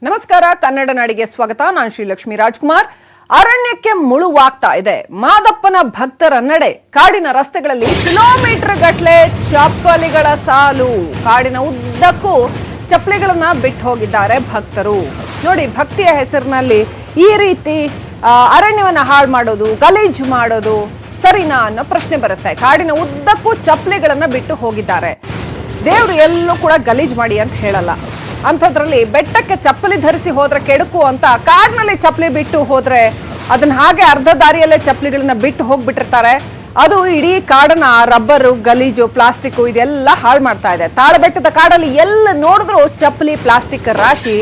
ನಮಸ್ಕಾರ, ಕನ್ನಡ ನಾಡಿಗೆ ಸ್ವಾಗತ. ನಾನು ಶ್ರೀಲಕ್ಷ್ಮಿ ರಾಜ್ಕುಮಾರ್. ಅರಣ್ಯಕ್ಕೆ ಮುಳುವಾಗ್ತಾ ಇದೆ ಮಾದಪ್ಪನ ಭಕ್ತರ ನಡೆ. ಕಾಡಿನ ರಸ್ತೆಗಳಲ್ಲಿ ಕಿಲೋಮೀಟರ್ ಗಟ್ಟಲೆ ಚಪ್ಪಲಿಗಳ ಸಾಲು. ಕಾಡಿನ ಉದ್ದಕ್ಕೂ ಚಪ್ಪಲಿಗಳನ್ನ ಬಿಟ್ಟು ಹೋಗಿದ್ದಾರೆ ಭಕ್ತರು. ನೋಡಿ, ಭಕ್ತಿಯ ಹೆಸರಿನಲ್ಲಿ ಈ ರೀತಿ ಅರಣ್ಯವನ್ನ ಹಾಳು ಮಾಡೋದು, ಗಲೀಜು ಮಾಡೋದು ಸರಿನಾ ಅನ್ನೋ ಪ್ರಶ್ನೆ ಬರುತ್ತೆ. ಕಾಡಿನ ಉದ್ದಕ್ಕೂ ಚಪ್ಪಲಿಗಳನ್ನ ಬಿಟ್ಟು ಹೋಗಿದ್ದಾರೆ. ದೇವ್ರು ಎಲ್ಲೂ ಕೂಡ ಗಲೀಜು ಮಾಡಿ ಅಂತ ಹೇಳಲ್ಲ. ಅಂಥದ್ರಲ್ಲಿ ಬೆಟ್ಟಕ್ಕೆ ಚಪ್ಪಲಿ ಧರಿಸಿ ಹೋದ್ರೆ ಕೆಡುಕು ಅಂತ ಕಾಡಿನಲ್ಲಿ ಚಪ್ಪಲಿ ಬಿಟ್ಟು ಹೋದ್ರೆ ಅದನ್ನ ಹಾಗೆ ಅರ್ಧ ದಾರಿಯಲ್ಲೇ ಚಪ್ಪಲಿಗಳನ್ನ ಬಿಟ್ಟು ಹೋಗ್ಬಿಟ್ಟಿರ್ತಾರೆ. ಅದು ಇಡೀ ಕಾಡನ್ನ ರಬ್ಬರು, ಗಲೀಜು, ಪ್ಲಾಸ್ಟಿಕ್ ಇದೆಲ್ಲ ಹಾಳು ಮಾಡ್ತಾ ಇದೆ. ತಾಳಬೆಟ್ಟದ ಕಾಡಲ್ಲಿ ಎಲ್ಲ ನೋಡಿದ್ರು ಚಪ್ಪಲಿ, ಪ್ಲಾಸ್ಟಿಕ್ ರಾಶಿ.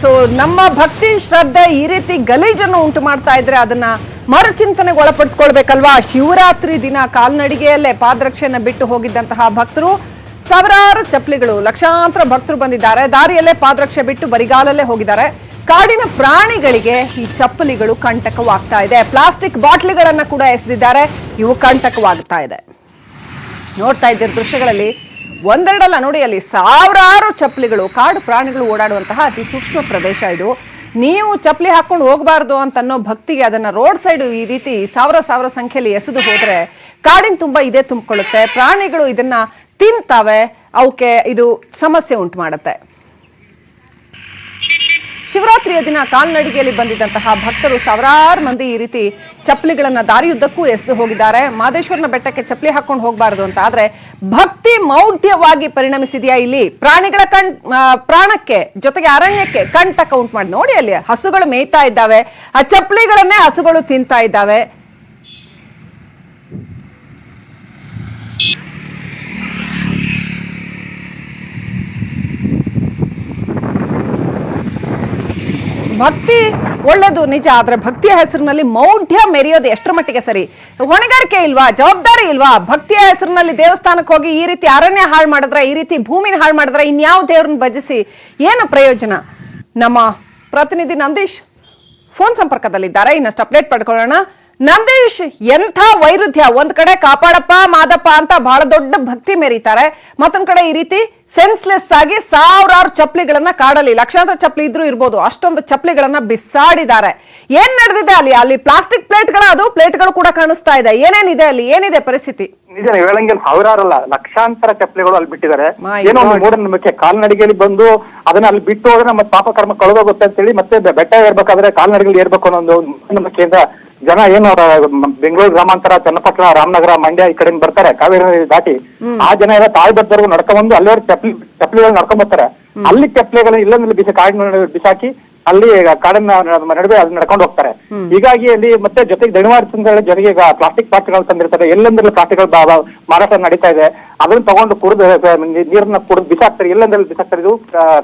ಸೊ ನಮ್ಮ ಭಕ್ತಿ ಶ್ರದ್ಧೆ ಈ ರೀತಿ ಗಲೀಜನ್ನು ಉಂಟು ಮಾಡ್ತಾ ಇದ್ರೆ ಅದನ್ನ ಮರುಚಿಂತನೆಗೆ ಒಳಪಡಿಸ್ಕೊಳ್ಬೇಕಲ್ವಾ? ಶಿವರಾತ್ರಿ ದಿನ ಕಾಲ್ನಡಿಗೆಯಲ್ಲೇ ಪಾದರಕ್ಷೆಯನ್ನ ಬಿಟ್ಟು ಹೋಗಿದ್ದಂತಹ ಭಕ್ತರು, ಸಾವಿರಾರು ಚಪ್ಪಲಿಗಳು, ಲಕ್ಷಾಂತರ ಭಕ್ತರು ಬಂದಿದ್ದಾರೆ. ದಾರಿಯಲ್ಲೇ ಪಾದರಕ್ಷೆ ಬಿಟ್ಟು ಬರಿಗಾಲಲ್ಲೇ ಹೋಗಿದ್ದಾರೆ. ಕಾಡಿನ ಪ್ರಾಣಿಗಳಿಗೆ ಈ ಚಪ್ಪಲಿಗಳು ಕಂಟಕವಾಗ್ತಾ ಇದೆ. ಪ್ಲಾಸ್ಟಿಕ್ ಬಾಟ್ಲಿಗಳನ್ನ ಕೂಡ ಎಸೆದಿದ್ದಾರೆ. ಇವು ಕಂಟಕವಾಗ್ತಾ ಇದೆ. ನೋಡ್ತಾ ಇದ್ದೀರ ದೃಶ್ಯಗಳಲ್ಲಿ ಒಂದೆರಡಲ್ಲ ನೋಡಿ, ಅಲ್ಲಿ ಸಾವಿರಾರು ಚಪ್ಪಲಿಗಳು. ಕಾಡು ಪ್ರಾಣಿಗಳು ಓಡಾಡುವಂತಹ ಅತಿ ಸೂಕ್ಷ್ಮ ಪ್ರದೇಶ ಇದು. ನೀವು ಚಪ್ಪಲಿ ಹಾಕೊಂಡು ಹೋಗಬಾರ್ದು ಅಂತನ್ನೋ ಭಕ್ತಿಗೆ ಅದನ್ನ ರೋಡ್ ಸೈಡ್ ಈ ರೀತಿ ಸಾವಿರ ಸಂಖ್ಯೆಯಲ್ಲಿ ಎಸೆದು ಹೋದ್ರೆ ಕಾಡಿನ ತುಂಬಾ ಇದೇ ತುಂಬಿಕೊಳ್ಳುತ್ತೆ. ಪ್ರಾಣಿಗಳು ಇದನ್ನ ತಿಂತಾವೆ, ಅವಕ್ಕೆ ಇದು ಸಮಸ್ಯೆ ಉಂಟು ಮಾಡುತ್ತೆ. ಶಿವರಾತ್ರಿಯ ದಿನ ಕಾಲ್ನಡಿಗೆಯಲ್ಲಿ ಬಂದಿದ್ದಂತಹ ಭಕ್ತರು ಸಾವಿರಾರು ಮಂದಿ ಈ ರೀತಿ ಚಪ್ಪಲಿಗಳನ್ನ ದಾರಿಯುದ್ದಕ್ಕೂ ಎಸೆದು ಹೋಗಿದ್ದಾರೆ. ಮಾದೇಶ್ವರನ ಬೆಟ್ಟಕ್ಕೆ ಚಪ್ಪಲಿ ಹಾಕೊಂಡು ಹೋಗಬಾರದು ಅಂತ. ಆದ್ರೆ ಭಕ್ತಿ ಮೌಢ್ಯವಾಗಿ ಪರಿಣಮಿಸಿದೆಯಾ ಇಲ್ಲಿ? ಪ್ರಾಣಿಗಳ ಪ್ರಾಣಕ್ಕೆ ಜೊತೆಗೆ ಅರಣ್ಯಕ್ಕೆ ಕಂಟಕ ಉಂಟು ಮಾಡಿ. ನೋಡಿ, ಅಲ್ಲಿ ಹಸುಗಳು ಮೇಯ್ತಾ ಇದ್ದಾವೆ, ಆ ಚಪ್ಪಲಿಗಳನ್ನೇ ಹಸುಗಳು ತಿಂತಾ ಇದ್ದಾವೆ. ಭಕ್ತಿ ಒಳ್ಳೇದು ನಿಜ, ಆದ್ರೆ ಭಕ್ತಿಯ ಹೆಸರಿನಲ್ಲಿ ಮೌಢ್ಯ ಮೆರೆಯೋದು ಎಷ್ಟರ ಮಟ್ಟಿಗೆ ಸರಿ? ಹೊಣೆಗಾರಿಕೆ ಇಲ್ವಾ? ಜವಾಬ್ದಾರಿ ಇಲ್ವಾ? ಭಕ್ತಿಯ ಹೆಸರಿನಲ್ಲಿ ದೇವಸ್ಥಾನಕ್ಕೆ ಹೋಗಿ ಈ ರೀತಿ ಅರಣ್ಯ ಹಾಳು ಮಾಡಿದ್ರೆ, ಈ ರೀತಿ ಭೂಮಿನ ಹಾಳು ಮಾಡಿದ್ರೆ ಇನ್ಯಾವ ದೇವ್ರನ್ನ ಭಜಿಸಿ ಏನು ಪ್ರಯೋಜನ? ನಮ್ಮ ಪ್ರತಿನಿಧಿ ನಂದೀಶ್ ಫೋನ್ ಸಂಪರ್ಕದಲ್ಲಿದ್ದಾರೆ. ಇನ್ನಷ್ಟು ಅಪ್ಡೇಟ್ ಪಡ್ಕೊಳ್ಳೋಣ. ನಂದೀಶ್, ಎಂಥ ವೈರುಧ್ಯ! ಒಂದ್ ಕಡೆ ಕಾಪಾಡಪ್ಪ ಮಾದಪ್ಪ ಅಂತ ಬಹಳ ದೊಡ್ಡ ಭಕ್ತಿ ಮೆರೀತಾರೆ, ಮತ್ತೊಂದ್ ಕಡೆ ಈ ರೀತಿ ಸೆನ್ಸ್ಲೆಸ್ ಆಗಿ ಸಾವಿರಾರು ಚಪ್ಪಲಿಗಳನ್ನ ಕಾಡಲ್ಲಿ, ಲಕ್ಷಾಂತರ ಚಪ್ಪಲಿ ಇದ್ರೂ ಇರ್ಬೋದು, ಅಷ್ಟೊಂದು ಚಪ್ಪಲಿಗಳನ್ನ ಬಿಸಾಡಿದ್ದಾರೆ. ಏನ್ ನಡೆದಿದೆ ಅಲ್ಲಿ? ಅಲ್ಲಿ ಪ್ಲಾಸ್ಟಿಕ್ ಪ್ಲೇಟ್ಗಳು ಕೂಡ ಕಾಣಿಸ್ತಾ ಇದೆ. ಏನೇನಿದೆ ಅಲ್ಲಿ? ಏನಿದೆ ಪರಿಸ್ಥಿತಿ? ನಿಜ, ನೀವು ಹೇಳಂಗೆ ಸಾವಿರಾರಲ್ಲ, ಲಕ್ಷಾಂತರ ಚಪ್ಪಲಿಗಳು ಅಲ್ಲಿ ಬಿಟ್ಟಿದ್ದಾರೆ. ಏನೋ ಒಂದು ಮೂಢನಂಬಿಕೆ, ಕಾಲ್ನಡಿಗೆಯಲ್ಲಿ ಬಂದು ಅದನ್ನ ಅಲ್ಲಿ ಬಿಟ್ಟು ಹೋದ್ರೆ ನಮ್ಮ ಪಾಪ ಕರ್ಮ ಕಳೆದೋಗುತ್ತೆ ಅಂತ ಹೇಳಿ ಮತ್ತೆ ಬೆಟ್ಟ ಏರ್ಬೇಕಾದ್ರೆ ಕಾಲ್ನಡಿಗೆಯಲ್ಲಿ ಏರ್ಬೇಕು ಅನ್ನೋ ಒಂದು ಮೂಢನಂಬಿಕೆಯಿಂದ ಜನ ಏನು ಬೆಂಗಳೂರು ಗ್ರಾಮಾಂತರ, ಚನ್ನಪಟ್ಟಣ, ರಾಮನಗರ, ಮಂಡ್ಯ ಈ ಕಡೆಯಿಂದ ಬರ್ತಾರೆ ಕಾವೇರಿ ನದಿ ದಾಟಿ. ಆ ಜನ ಎಲ್ಲ ತಾಳ್ಬದ್ದವರೆಗೂ ನಡ್ಕೊಂಡ್ಬಂದು ಅಲ್ಲಿವರೆಗೆ ಚಪ್ಪಲಿಗಳು ನಡ್ಕೊಂಡ್ ಬರ್ತಾರೆ. ಅಲ್ಲಿ ಚಪ್ಪಲಿಗಳನ್ನ ಇಲ್ಲೊಂದು ಕಾಡಿನ ಬಿಸಾಕಿ ಅಲ್ಲಿ ಕಾಡಿನ ನಡುವೆ ಅಲ್ಲಿ ನಡ್ಕೊಂಡು ಹೋಗ್ತಾರೆ. ಹೀಗಾಗಿ ಅಲ್ಲಿ ಮತ್ತೆ ಜೊತೆಗೆ ದಣಿವಾರ ಜೊತೆಗೆ ಪ್ಲಾಸ್ಟಿಕ್ ಪಾತ್ರೆಗಳು ತಂದಿರ್ತಾರೆ. ಎಲ್ಲೆಂದ್ರಲ್ಲಿ ಪ್ಲಾಸ್ಟಿಕ್ಗಳು ಮಾರಾಟ ನಡೀತಾ ಇದೆ. ಅದನ್ನ ತಗೊಂಡು ಕುಡಿದು ನೀರನ್ನ ಕುಡಿದು ಬಿಸಾಕ್ತಾರೆ, ಎಲ್ಲೆಂದ್ರಲ್ಲಿ ಬಿಸಾಕ್ತಾರೆ. ಇದು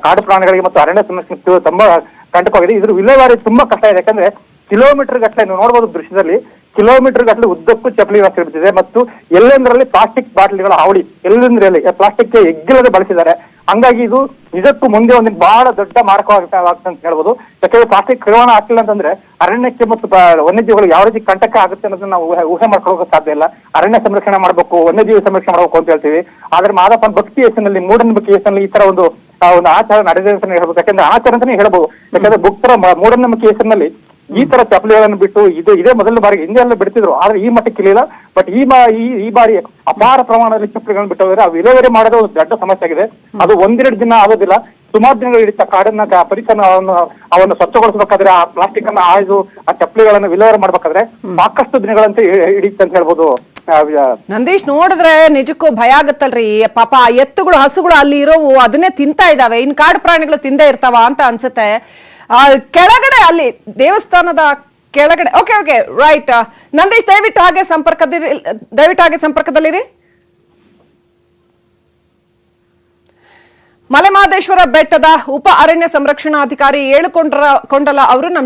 ಕಾಡು ಪ್ರಾಣಿಗಳಿಗೆ ಮತ್ತು ಅರಣ್ಯ ಸಂರಕ್ಷಣೆ ತುಂಬಾ ಕಂಟಕವಾಗಿದೆ. ಇದ್ರ ವಿಲೇವಾರಿ ತುಂಬಾ ಕಷ್ಟ ಇದೆ. ಯಾಕಂದ್ರೆ ಕಿಲೋಮೀಟರ್ ಗಟ್ಟಲೆ ನೀವು ನೋಡ್ಬೋದು ದೃಶ್ಯದಲ್ಲಿ, ಕಿಲೋಮೀಟರ್ ಗಟ್ಟಲೆ ಉದ್ದಕ್ಕೂ ಚಪ್ಪಲಿ ರಾಶಿ ಇಡ್ತಿದೆ. ಮತ್ತು ಎಲ್ಲೆಂದ್ರಲ್ಲಿ ಪ್ಲಾಸ್ಟಿಕ್ ಬಾಟ್ಲಿಗಳ ಹಾವಳಿ, ಎಲ್ಲೆಂದ್ರಲ್ಲಿ ಪ್ಲಾಸ್ಟಿಕ್ ಎಗ್ಗಿಲ್ಲದೆ ಬಳಸಿದ್ದಾರೆ. ಹಂಗಾಗಿ ಇದು ಇದಕ್ಕೂ ಮುಂದೆ ಒಂದು ಬಹಳ ದೊಡ್ಡ ಮಾರಕವಾಗುತ್ತೆ ಅಂತ ಹೇಳ್ಬೋದು. ಯಾಕಂದ್ರೆ ಪ್ಲಾಸ್ಟಿಕ್ ನಿರ್ವಹಣೆ ಆಗ್ತಿಲ್ಲ ಅಂತಂದ್ರೆ ಅರಣ್ಯಕ್ಕೆ ಮತ್ತು ವನ್ಯಜೀವಿಗಳು ಯಾವ ರೀತಿ ಕಂಟಕ ಆಗುತ್ತೆ ಅನ್ನೋದನ್ನ ನಾವು ಊಹೆ ಮಾಡ್ಕೊಳ್ಳೋಕೆ ಸಾಧ್ಯ ಇಲ್ಲ. ಅರಣ್ಯ ಸಂರಕ್ಷಣೆ ಮಾಡಬೇಕು, ವನ್ಯಜೀವಿ ಸಂರಕ್ಷಣೆ ಮಾಡಬೇಕು ಅಂತ ಹೇಳ್ತೀವಿ. ಆದ್ರೆ ಮಾದಪ್ಪನ ಭಕ್ತಿ ಹೆಸರಿನಲ್ಲಿ, ಮೂಢನಂಬಿಕೆ ಹೆಸರಿನಲ್ಲಿ ಈ ತರ ಒಂದು ಆಚಾರ ನಡೆದಿದೆ ಅಂತ ಹೇಳ್ಬೋದು. ಯಾಕಂದ್ರೆ ಆಚಾರ ಅಂತಾನೆ ಹೇಳ್ಬೋದು. ಯಾಕಂದ್ರೆ ಭಕ್ತರ ಮೂಢನಂಬಿಕೆ ಹೆಸರಿನಲ್ಲಿ ಈ ತರ ಚಪ್ಪಲಿಗಳನ್ನು ಬಿಟ್ಟು ಇದೇ ಮೊದಲನೇ ಬಾರಿಗೆ, ಹಿಂದೆ ಎಲ್ಲ ಬಿಡ್ತಿದ್ರು, ಆದ್ರೆ ಈ ಮಟ್ಟಕ್ಕೆ ಇರಲಿಲ್ಲ. ಬಟ್ ಈ ಬಾರಿ ಅಪಾರ ಪ್ರಮಾಣದಲ್ಲಿ ಚಪ್ಪಲಿಗಳನ್ನು ಬಿಟ್ಟು ಹೋದ್ರೆ ಆ ವಿಲೇವಾರಿ ಮಾಡೋದು ಒಂದು ದೊಡ್ಡ ಸಮಸ್ಯೆ ಆಗಿದೆ. ಅದು ಒಂದೆರಡು ದಿನ ಆಗೋದಿಲ್ಲ, ಸುಮಾರು ದಿನಗಳು ಹಿಡಿತ ಕಾಡನ್ನ ಪರಿಸರ ಅವನ್ನು ಸ್ವಚ್ಛಗೊಳಿಸಬೇಕಾದ್ರೆ, ಆ ಪ್ಲಾಸ್ಟಿಕ್ ಅನ್ನ ಆಯ್ದು ಆ ಚಪ್ಪಲಿಗಳನ್ನು ವಿಲೇವಾರಿ ಮಾಡ್ಬೇಕಾದ್ರೆ ಸಾಕಷ್ಟು ದಿನಗಳಂತ ಹಿಡಿಯುತ್ತೆ ಅಂತ ಹೇಳ್ಬೋದು. ನಂದೀಶ್, ನೋಡಿದ್ರೆ ನಿಜಕ್ಕೂ ಭಯ ಆಗತ್ತಲ್ರಿ. ಪಾಪ ಎತ್ತುಗಳು, ಹಸುಗಳು ಅಲ್ಲಿ ಇರೋವು ಅದನ್ನೇ ತಿಂತಾ ಇದಾವೆ. ಇನ್ ಕಾಡು ಪ್ರಾಣಿಗಳು ತಿಂದೇ ಇರ್ತಾವ ಅಂತ ಅನ್ಸುತ್ತೆ. ಕೆಳಗಡೆ ಅಲ್ಲಿ ದೇವಸ್ಥಾನದ ಕೆಳಗಡೆ. ಓಕೆ ರೈಟ್ ನಂದೀಶ್, ದಯವಿಟ್ಟು ಹಾಗೆ ಸಂಪರ್ಕದಲ್ಲಿರಿ. ಮಲೆಮಹದೇಶ್ವರ ಬೆಟ್ಟದ ಉಪ ಅರಣ್ಯ ಸಂರಕ್ಷಣಾಧಿಕಾರಿ ಏಳುಕೊಂಡಲ ಅವರು ನಮ್ಮ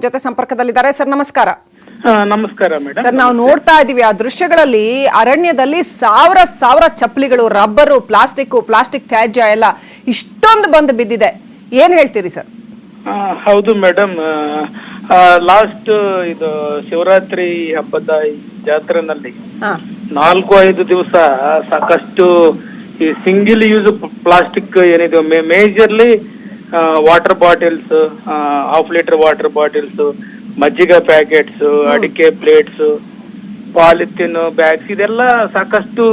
ಜೊತೆ ಸಂಪರ್ಕದಲ್ಲಿದ್ದಾರೆ. ಸರ್ ನಮಸ್ಕಾರ. ನಮಸ್ಕಾರ ಮೇಡಮ್. ಸರ್, ನಾವು ನೋಡ್ತಾ ಇದೀವಿ ಆ ದೃಶ್ಯಗಳಲ್ಲಿ ಅರಣ್ಯದಲ್ಲಿ ಸಾವಿರ ಚಪ್ಪಲಿಗಳು, ರಬ್ಬರು, ಪ್ಲಾಸ್ಟಿಕ್ ತ್ಯಾಜ್ಯ ಎಲ್ಲ ಇಷ್ಟೊಂದು ಬಂದು ಬಿದ್ದಿದೆ. ಏನ್ ಹೇಳ್ತೀರಿ ಸರ್? ಹೌದು ಮೇಡಮ್, ಲಾಸ್ಟ್ ಇದು ಶಿವರಾತ್ರಿ ಹಬ್ಬದ ಜಾತ್ರೆನಲ್ಲಿ 4-5 ದಿವಸ ಸಾಕಷ್ಟು ಈ ಸಿಂಗಲ್ ಯೂಸ್ ಪ್ಲಾಸ್ಟಿಕ್ ಏನಿದೆ majorly water bottles, half litre water bottles, ಮಜ್ಜಿಗೆ ಪ್ಯಾಕೆಟ್ಸ್, ಅಡಿಕೆ ಪ್ಲೇಟ್ಸ್, ಪಾಲಿಥಿನ್ ಬ್ಯಾಗ್ಸ್ ಇದೆಲ್ಲ ಸಾಕಷ್ಟು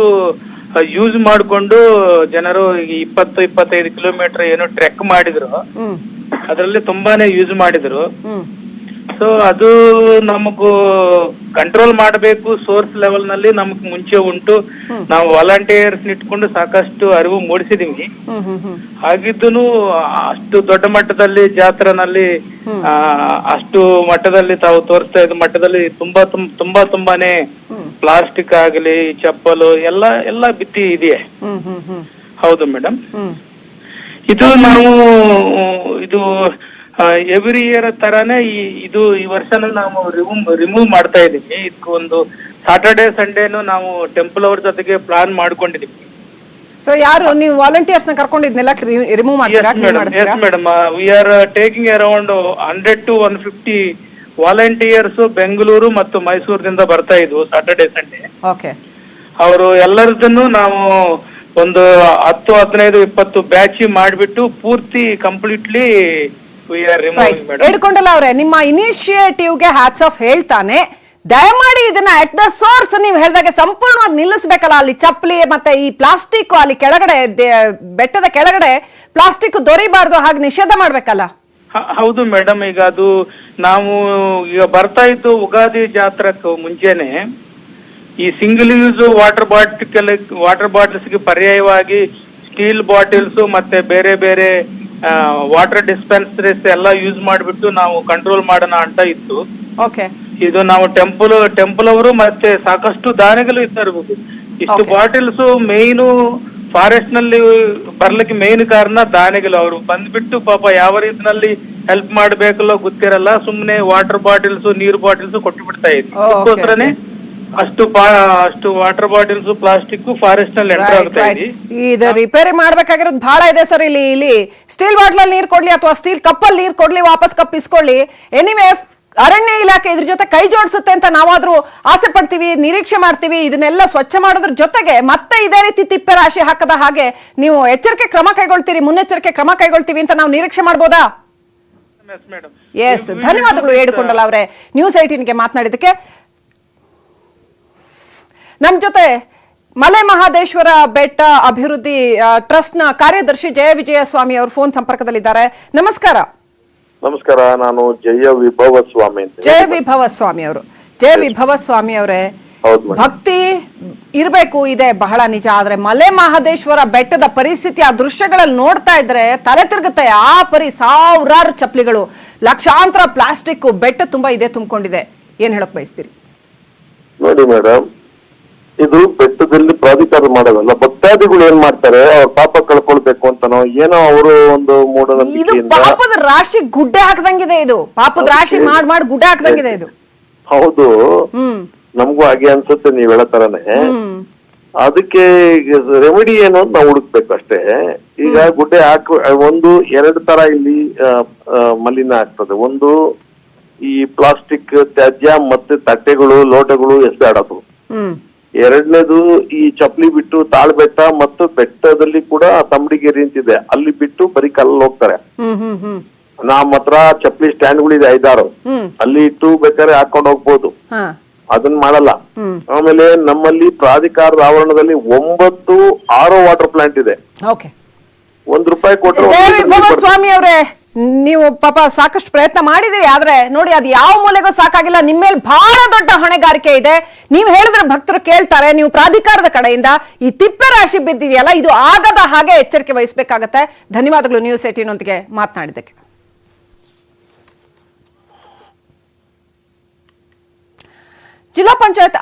ಯೂಸ್ ಮಾಡಿಕೊಂಡು ಜನರು 20-25 ಕಿಲೋಮೀಟರ್ ಏನೋ ಟ್ರೆಕ್ ಮಾಡಿದ್ರು, ಅದರಲ್ಲಿ ತುಂಬಾನೇ ಯೂಸ್ ಮಾಡಿದ್ರು. ಸೊ ಅದು ನಮಗೂ ಕಂಟ್ರೋಲ್ ಮಾಡಬೇಕು. ಸೋರ್ಸ್ ಲೆವೆಲ್ ನಲ್ಲಿ ನಮಗ್ ಮುಂಚೆ ಉಂಟು. ನಾವು ವಾಲಂಟಿಯರ್ಸ್ ಇಟ್ಕೊಂಡು ಸಾಕಷ್ಟು ಅರಿವು ಮೂಡಿಸಿದೀವಿ. ಹಾಗಿದ್ದೂ ಅಷ್ಟು ದೊಡ್ಡ ಮಟ್ಟದಲ್ಲಿ ಜಾತ್ರೆನಲ್ಲಿ ಅಷ್ಟು ಮಟ್ಟದಲ್ಲಿ ತಾವು ತೋರಿಸ್ತಾ ಇದ್ದ ಮಟ್ಟದಲ್ಲಿ ತುಂಬಾನೇ ಪ್ಲಾಸ್ಟಿಕ್ ಆಗಲಿ, ಚಪ್ಪಲು ಎಲ್ಲ ಬಿತ್ತಿ ಇದೆಯೇ. ಹೌದು ಮೇಡಮ್. ಇದು ನಾವು ಎವ್ರಿ ಇಯರ್ ತರಾನೇ ಈ ವರ್ಷನೂ ನಾವು ರಿಮೂವ್ ಮಾಡ್ತಾ ಇದೀವಿ. ಇದಕ್ಕೊಂದು ಸಾಟರ್ಡೆ ಸಂಡೇನು ನಾವು ಟೆಂಪಲ್ ಅವ್ರ ಜೊತೆಗೆ ಪ್ಲಾನ್ ಮಾಡ್ಕೊಂಡಿದೀವಿ. ಸೊ ಯಾರು ನೀವು ವಾಲಂಟಿಯರ್ಸ್ ನ ಕರ್ಕೊಂಡಿದ್ನೆಲ್ಲ ರಿಮೂವ್ ಮಾಡ್ತೀರಾ? Yes madam, we are taking around 100 to 150 volunteers Bengaluru ಮತ್ತು ಮೈಸೂರಿನಿಂದ ಬರ್ತಾ ಇದ್ವು ಸಾಟರ್ಡೆ ಸಂಡೇ. ಓಕೆ. ಅವರು ಎಲ್ಲರದನ್ನು ನಾವು ಒಂದು 10, 15, 20 ಬ್ಯಾಚ್ ಮಾಡಿಬಿಟ್ಟು ಪೂರ್ತಿ ಕಂಪ್ಲೀಟ್ಲಿ ಹೇಳ್ಕೊಂಡಲ್ಲ ಅವ್ರೆ, ನಿಮ್ಮ ಇನಿಷಿಯೇಟಿವ್ಗೆ ಹ್ಯಾಟ್ಸ್ ಆಫ್ ಹೇಳ್ತಾನೆ. ದಯಮಾಡಿ ಇದನ್ನ ಅಟ್ ದ ಸೋರ್ಸ್ ನೀವು ಹೇಳಿದಾಗೆ ಸಂಪೂರ್ಣವಾಗಿ ನಿಲ್ಲಿಸಬೇಕಲ್ಲ. ಅಲ್ಲಿ ಚಪ್ಪಲಿ ಮತ್ತೆ ಈ ಪ್ಲಾಸ್ಟಿಕ್ ಅಲ್ಲಿ ಕೆಳಗಡೆ ಬೆಟ್ಟದ ಕೆಳಗಡೆ ಪ್ಲಾಸ್ಟಿಕ್ ದೊರೆಯಬಾರ್ದು, ಹಾಗೆ ನಿಷೇಧ ಮಾಡ್ಬೇಕಲ್ಲ. ಹೌದು ಮೇಡಮ್. ಈಗ ಅದು ನಾವು ಈಗ ಬರ್ತಾ ಇದ್ದು ಉಗಾದಿ ಜಾತ್ರೆಗೂ ಮುಂಚೆನೆ ಈ ಸಿಂಗಲ್ ಯೂಸ್ ವಾಟರ್ ಬಾಟಲ್ಸ್ಗೆ ಪರ್ಯಾಯವಾಗಿ ಸ್ಟೀಲ್ ಬಾಟಲ್ಸ್ ಮತ್ತೆ ಬೇರೆ ಬೇರೆ ವಾಟರ್ ಡಿಸ್ಪೆನ್ಸರೀಸ್ ಎಲ್ಲ ಯೂಸ್ ಮಾಡಿಬಿಟ್ಟು ನಾವು ಕಂಟ್ರೋಲ್ ಮಾಡೋಣ ಅಂತ ಇತ್ತು. ಓಕೆ. ಇದು ನಾವು ಟೆಂಪಲ್ ಅವರು ಮತ್ತೆ ಸಾಕಷ್ಟು ದಾನಿಗಳು ಇರ್ತಾರೆ. ಇಷ್ಟು ಬಾಟಲ್ಸ್ ಮೇಯ್ನು ಫಾರೆಸ್ಟ್ ನಲ್ಲಿ ಬರ್ಲಿಕ್ಕೆ ಮೇನ್ ಕಾರಣ ದಾನಿಗಳು. ಅವರು ಬಂದ್ಬಿಟ್ಟು ಪಾಪ ಯಾವ ರೀತಿನಲ್ಲಿ ಹೆಲ್ಪ್ ಮಾಡ್ಬೇಕಲ್ಲೋ ಗೊತ್ತಿರಲ್ಲ, ಸುಮ್ನೆ ವಾಟರ್ ಬಾಟಲ್ಸ್, ನೀರು ಬಾಟಲ್ಸ್ ಕೊಟ್ಟು ಬಿಡ್ತಾ ಇದ್ವಿ. ಅದಕ್ಕೋಸ್ಕರನೇ ಅಷ್ಟು ವಾಟರ್ ಬಾಟಲ್ಸ್ ಪ್ಲಾಸ್ಟಿಕ್ ಫಾರೆಸ್ಟ್ ನಲ್ಲಿ ಎಂಟರ್ ಆಗ್ತಾ ಇದೆ. ಇದು ರಿಪೇರಿ ಮಾಡ್ಬೇಕಾಗಿರೋದು ಬಹಳ ಇದೆ ಸರ್. ಇಲ್ಲಿ ಸ್ಟೀಲ್ ಬಾಟ್ಲ್ ಅಲ್ಲಿ ನೀರ್ ಕೊಡ್ಲಿ ಅಥವಾ ಸ್ಟೀಲ್ ಕಪ್ ಅಲ್ಲಿ ನೀರ್ ಕೊಡ್ಲಿ, ವಾಪಸ್ ಕಪ್ ಇಸ್ಕೊಳ್ಳಿ. ಎನಿವೇ ಅರಣ್ಯ ಇಲಾಖೆ ಇದ್ರ ಜೊತೆ ಕೈ ಜೋಡಿಸುತ್ತೆ ಅಂತ ನಾವಾದ್ರೂ ಆಸೆ ಪಡ್ತೀವಿ, ನಿರೀಕ್ಷೆ ಮಾಡ್ತೀವಿ. ಇದನ್ನೆಲ್ಲ ಸ್ವಚ್ಛ ಮಾಡೋದ್ರ ಜೊತೆಗೆ ಮತ್ತೆ ಇದೇ ರೀತಿ ತಿಪ್ಪೆ ರಾಶಿ ಹಾಕದ ಹಾಗೆ ನೀವು ಎಚ್ಚರಿಕೆ ಕ್ರಮ ಕೈಗೊಳ್ತೀರಿ, ಮುನ್ನೆಚ್ಚರಿಕೆ ಕ್ರಮ ಕೈಗೊಳ್ತೀವಿ ಅಂತ ನಾವು ನಿರೀಕ್ಷೆ ಮಾಡ್ಬೋದಾ? ಎಸ್, ಧನ್ಯವಾದಗಳು ಏಡುಕೊಂಡಲ್ಲ ಅವರೇ ನ್ಯೂಸ್ 18ಗೆ ಮಾತನಾಡಿದಕ್ಕೆ. ನಮ್ ಜೊತೆ ಮಲೆ ಮಹದೇಶ್ವರ ಬೆಟ್ಟ ಅಭಿವೃದ್ಧಿ ಟ್ರಸ್ಟ್ ನ ಕಾರ್ಯದರ್ಶಿ ಜಯ ವಿಜಯ ಸ್ವಾಮಿ ಅವರು ಫೋನ್ ಸಂಪರ್ಕದಲ್ಲಿದ್ದಾರೆ. ನಮಸ್ಕಾರ. ನಮಸ್ಕಾರ, ನಾನು ಜಯ ವಿಭವ ಸ್ವಾಮಿ ಅಂತ. ಜಯ ವಿಭವ ಸ್ವಾಮಿ ಅವರು. ಜಯ ವಿಭವ ಸ್ವಾಮಿ ಅವರೇ, ಭಕ್ತಿ ಇರ್ಬೇಕು, ಇದೆ ಬಹಳ ನಿಜ. ಆದ್ರೆ ಮಲೆ ಮಹದೇಶ್ವರ ಬೆಟ್ಟದ ಪರಿಸ್ಥಿತಿ, ಆ ದೃಶ್ಯಗಳಲ್ಲಿ ನೋಡ್ತಾ ಇದ್ರೆ ತಲೆ ತಿರುಗುತ್ತೆ. ಆ ಸಾವಿರಾರು ಚಪ್ಪಲಿಗಳು, ಲಕ್ಷಾಂತರ ಪ್ಲಾಸ್ಟಿಕ್ ಬೆಟ್ಟ ತುಂಬಾ ಇದೆ, ತುಂಬಿಕೊಂಡಿದೆ. ಏನ್ ಹೇಳಕ್ ಬಯಸ್ತೀರಿ? ನೋಡಿ ಮೇಡಮ್, ಇದು ಬೆಟ್ಟದಲ್ಲಿ ಪ್ರಾಧಿಕಾರ ಮಾಡೋದಲ್ಲ. ಭಕ್ತಾದಿಗಳು ಏನ್ ಮಾಡ್ತಾರೆ, ಅವ್ರ ಪಾಪ ಕಳ್ಕೊಳ್ಬೇಕು ಅಂತನೋ ಏನೋ ಅವರು ಒಂದು ಮೂಢನಂಬಿಕೆಯಿಂದ ಪಾಪದ ರಾಶಿ ಗುಡ್ಡೆ ಹಾಕದಂಗಿದೆ. ಇದು ಪಾಪದ ರಾಶಿ ಮಾಡಿ ಗುಡ್ಡೆ ಹಾಕದಂಗಿದೆ ಇದು. ಹೌದು, ನಮಗೂ ಹಾಗೆ ಅನ್ಸುತ್ತೆ ನೀವ್ ಹೇಳೋ ತರಾನೇ. ಅದಕ್ಕೆ ರೆಮಿಡಿ ಏನು ಅಂತ ನಾವು ಹುಡುಕ್ಬೇಕು ಅಷ್ಟೇ. ಈಗ ಗುಡ್ಡೆ ಒಂದು 2 ತರ ಇಲ್ಲಿ ಮಲಿನ ಆಗ್ತದೆ. ಒಂದು ಈ ಪ್ಲಾಸ್ಟಿಕ್ ತ್ಯಾಜ್ಯ ಮತ್ತೆ ತಟ್ಟೆಗಳು, ಲೋಟಗಳು ಎಸೆದಾಡೋದು. ಎರಡನೇದು ಈ ಚಪ್ಪಲಿ ಬಿಟ್ಟು ತಾಳ್ಬೆಟ್ಟ ಮತ್ತು ಬೆಟ್ಟದಲ್ಲಿ ಕೂಡ ತಮ್ಮಡಿಗೇರಿ ಅಂತಿದೆ, ಅಲ್ಲಿ ಬಿಟ್ಟು ಬರೀ ಕಲ್ಲಲ್ಲಿ ಹೋಗ್ತಾರೆ. ನಮ್ಮ ಹತ್ರ ಚಪ್ಪಲಿ ಸ್ಟ್ಯಾಂಡ್ಗಳಿದೆ 5-6, ಅಲ್ಲಿ ಇಟ್ಟು ಬೇಕಾದ್ರೆ ಹಾಕೊಂಡು ಹೋಗ್ಬೋದು. ಅದನ್ನ ಮಾಡಲ್ಲ. ಆಮೇಲೆ ನಮ್ಮಲ್ಲಿ ಪ್ರಾಧಿಕಾರದ ಆವರಣದಲ್ಲಿ 9 RO ವಾಟರ್ ಪ್ಲಾಂಟ್ ಇದೆ. ₹1 ಕೊಟ್ಟರೆ ಸ್ವಾಮಿ ಅವರೇ, ನೀವು ಪಾಪ ಸಾಕಷ್ಟು ಪ್ರಯತ್ನ ಮಾಡಿದಿರಿ. ಆದ್ರೆ ನೋಡಿ, ಅದು ಯಾವ ಮೂಲೆಗೂ ಸಾಕಾಗಿಲ್ಲ. ನಿಮ್ಮ ಮೇಲೆ ಬಹಳ ದೊಡ್ಡ ಹೊಣೆಗಾರಿಕೆ ಇದೆ. ನೀವು ಹೇಳಿದ್ರೆ ಭಕ್ತರು ಕೇಳ್ತಾರೆ. ನೀವು ಪ್ರಾಧಿಕಾರದ ಕಡೆಯಿಂದ ಈ ತಿಪ್ಪೆ ರಾಶಿ ಬಿದ್ದಿದೆಯಲ್ಲ, ಇದು ಆಗದ ಹಾಗೆ ಎಚ್ಚರಿಕೆ ವಹಿಸಬೇಕಾಗತ್ತೆ. ಧನ್ಯವಾದಗಳು ನ್ಯೂಸ್ 18 ಮಾತನಾಡಿದ್ದಕ್ಕೆ. ಜಿಲ್ಲಾ ಪಂಚಾಯತ್